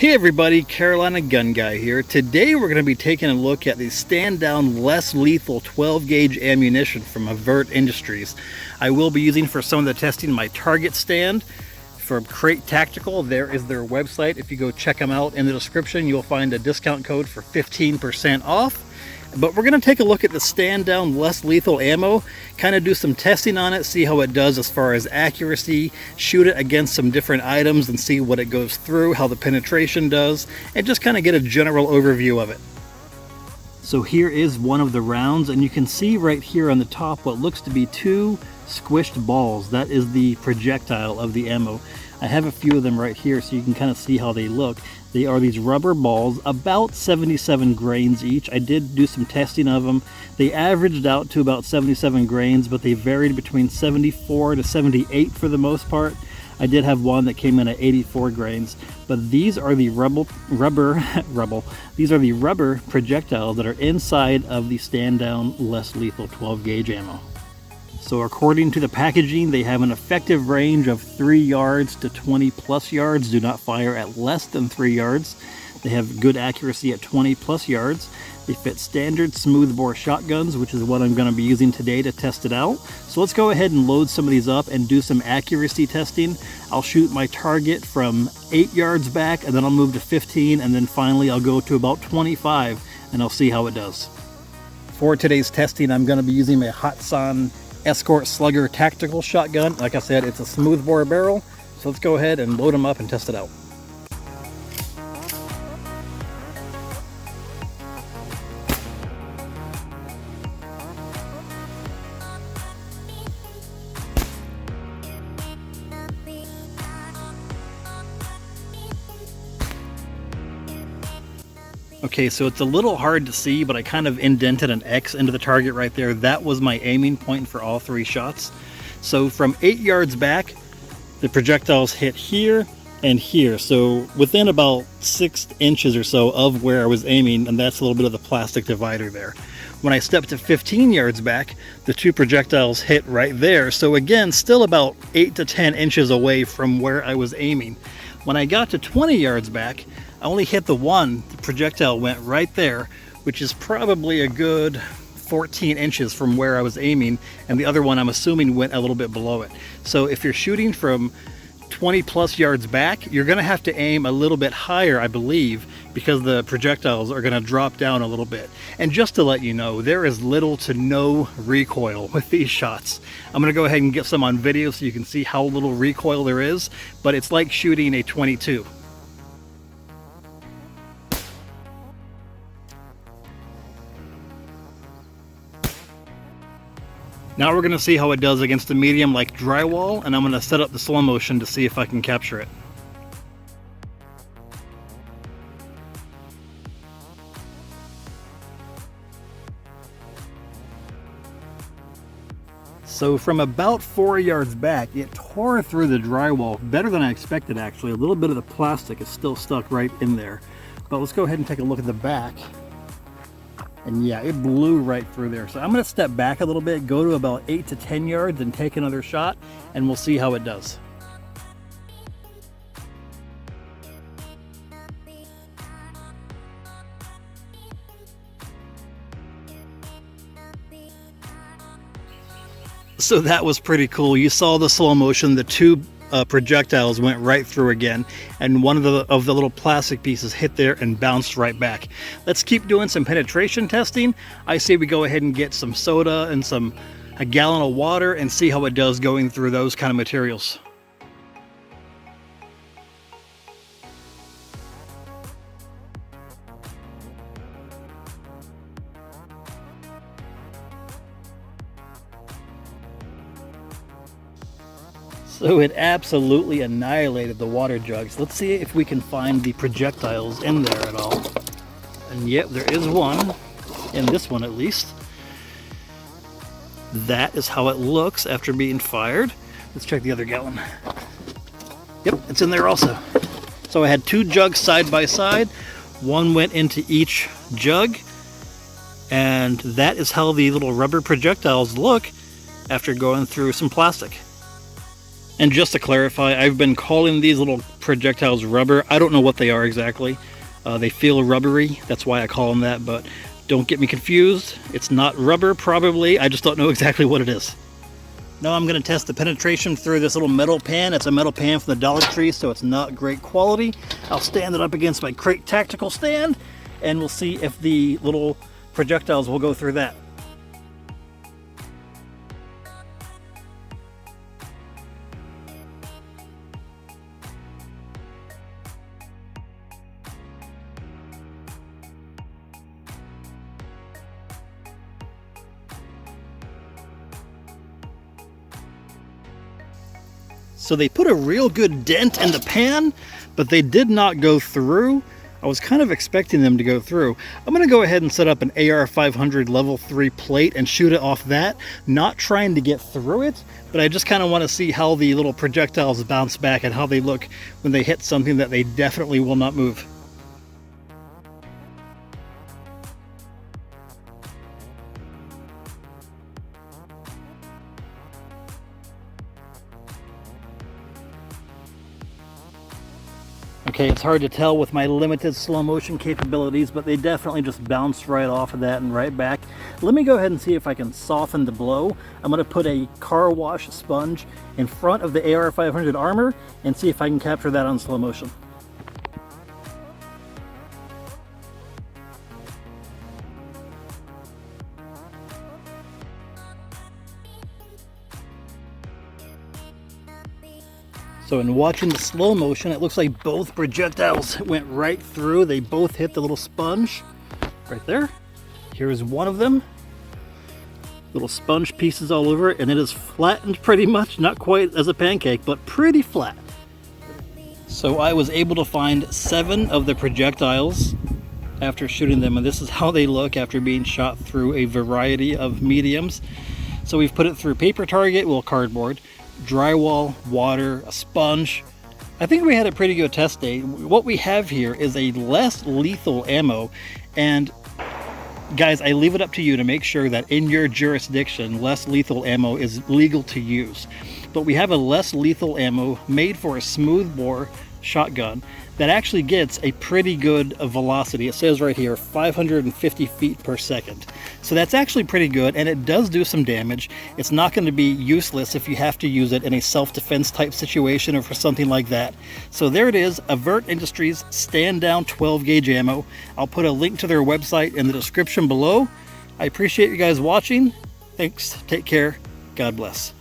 Hey everybody, Carolina Gun Guy here. Today we're going to be taking a look at the stand-down less lethal 12-gauge ammunition from Avert Industries. I will be using for some of the testing my target stand from Crate Tactical. There is their website. If you go check them out in the description, you'll find a discount code for 15% off. But we're going to take a look at the stand-down less lethal ammo, kind of do some testing on it, see how it does as far as accuracy, shoot it against some different items and see what it goes through, how the penetration does, and just kind of get a general overview of it. So here is one of the rounds, and you can see right here on the top what looks to be two squished balls. That is the projectile of the ammo. I have a few of them right here so you can kind of see how they look. They are these rubber balls, about 77 grains each. I did do some testing of them. They averaged out to about 77 grains, but they varied between 74 to 78 for the most part. I did have one that came in at 84 grains, but these are the these are the rubber projectiles that are inside of the stand-down less lethal 12-gauge ammo. So according to the packaging, they have an effective range of 3 yards to 20 plus yards. Do not fire at less than 3 yards. They have good accuracy at 20 plus yards. They fit standard smoothbore shotguns, which is what I'm going to be using today to test it out. So let's go ahead and load some of these up and do some accuracy testing. I'll shoot my target from 8 yards back, and then I'll move to 15, and then finally I'll go to about 25, and I'll see how it does. For today's testing, I'm going to be using my Hotson Escort Slugger tactical shotgun. Like I said, it's a smoothbore barrel, so let's go ahead and load them up and test it out. Okay, so it's a little hard to see, but I kind of indented an X into the target right there. That was my aiming point for all 3 shots. So from 8 yards back, the projectiles hit here and here. So within about 6 inches or so of where I was aiming, and that's a little bit of the plastic divider there. When I stepped to 15 yards back, the 2 projectiles hit right there. So again, still about 8 to 10 inches away from where I was aiming. When I got to 20 yards back, I only hit the one. The projectile went right there, which is probably a good 14 inches from where I was aiming, and the other one I'm assuming went a little bit below it. So if you're shooting from 20 plus yards back, you're gonna have to aim a little bit higher, I believe, because the projectiles are gonna drop down a little bit. And just to let you know, there is little to no recoil with these shots. I'm gonna go ahead and get some on video so you can see how little recoil there is, but it's like shooting a 22. Now we're going to see how it does against a medium like drywall, and I'm going to set up the slow motion to see if I can capture it. So from about 4 yards back, it tore through the drywall better than I expected actually. A little bit of the plastic is still stuck right in there. But let's go ahead and take a look at the back. And yeah, it blew right through there. So I'm going to step back a little bit, go to about 8 to 10 yards and take another shot, and we'll see how it does. So that was pretty cool. You saw the slow motion, the 2 projectiles went right through again, and one of the little plastic pieces hit there and bounced right back. Let's keep doing some penetration testing. I say we go ahead and get some soda and a gallon of water and see how it does going through those kind of materials. So it absolutely annihilated the water jugs. Let's see if we can find the projectiles in there at all. And yep, there is one, in this one at least. That is how it looks after being fired. Let's check the other gallon. Yep, it's in there also. So I had 2 jugs side by side. One went into each jug. And that is how the little rubber projectiles look after going through some plastic. And just to clarify, I've been calling these little projectiles rubber. I don't know what they are exactly. They feel rubbery, that's why I call them that, but don't get me confused. It's not rubber, probably. I just don't know exactly what it is. Now I'm going to test the penetration through this little metal pan. It's a metal pan from the Dollar Tree, so it's not great quality. I'll stand it up against my Crate Tactical stand, and we'll see if the little projectiles will go through that. So they put a real good dent in the pan, but they did not go through. I was kind of expecting them to go through. I'm going to go ahead and set up an AR-500 level 3 plate and shoot it off that, not trying to get through it, but I just kind of want to see how the little projectiles bounce back and how they look when they hit something that they definitely will not move. Okay, it's hard to tell with my limited slow motion capabilities, but they definitely just bounced right off of that and right back. Let me go ahead and see if I can soften the blow. I'm going to put a car wash sponge in front of the AR-500 armor and see if I can capture that on slow motion. So in watching the slow motion, it looks like both projectiles went right through. They both hit the little sponge right there. Here's one of them. Little sponge pieces all over it, and it is flattened pretty much. Not quite as a pancake, but pretty flat. So I was able to find 7 of the projectiles after shooting them, and this is how they look after being shot through a variety of mediums. So we've put it through paper target, well, cardboard, drywall, water, a sponge. I think we had a pretty good test day. What we have here is a less lethal ammo, and guys, I leave it up to you to make sure that in your jurisdiction less lethal ammo is legal to use. But we have a less lethal ammo made for a smooth bore shotgun that actually gets a pretty good velocity. It says right here 550 feet per second. So that's actually pretty good, and it does do some damage. It's not going to be useless if you have to use it in a self-defense type situation or for something like that. So there it is, Avert Industries Stand Down 12 gauge ammo. I'll put a link to their website in the description below. I appreciate you guys watching. Thanks, take care, God bless.